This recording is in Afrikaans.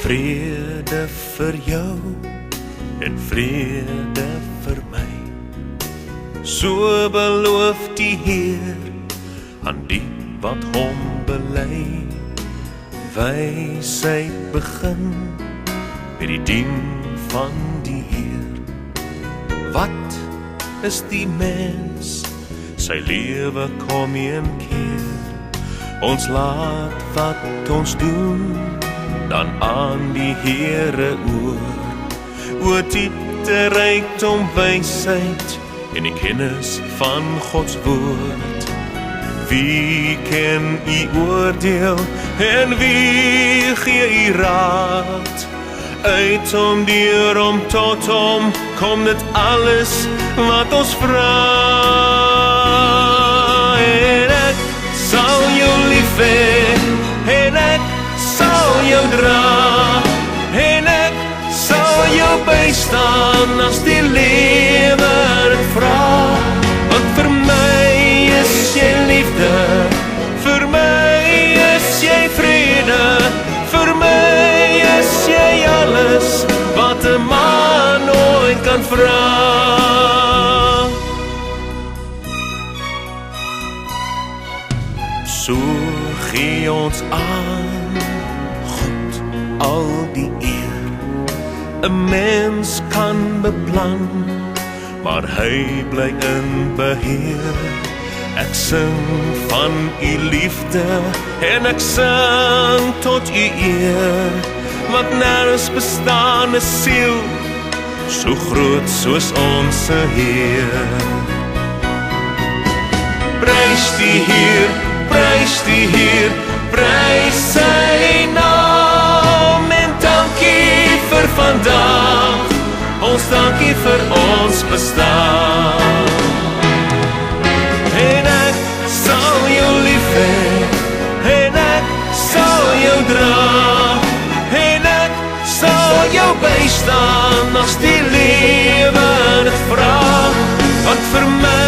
Vrede vir jou en vrede vir my. So beloof die Heer aan die wat hom bely. Wysheid begin met die dien van die Heer. Wat is die mens? Sy lewe kom een keer. Ons laat wat ons doen dan aan die Here oor. O diepte rykdom wysheid en die kennis van Gods woord. Wie ken u oordeel en wie gee u raad? Uit hom, deur hom, tot hom kom dit alles wat ons vra. En ek sal jou lief hê, en ek sal jou dra, en ek sal jou bystaan as die lewe dit vra. Want vir my is jy liefde, vir my is jy vrede, vir my is jy alles wat 'n man nooit kan vra. So gee ons aan God al die eer. 'n Mens kan beplan, maar hy bly in beheer. Ek sing van u liefde en ek sing tot u eer. Want nêrens bestaan 'n siel so groot soos ons Heer. Prys die Heer, prys die Heer, prys sy naam en dankie vir vandag, ons dankie vir ons bestaan. En ek sal jou lief hê, en ek sal jou dra, en ek sal jou bystaan as die lewe dit vra. Want vir my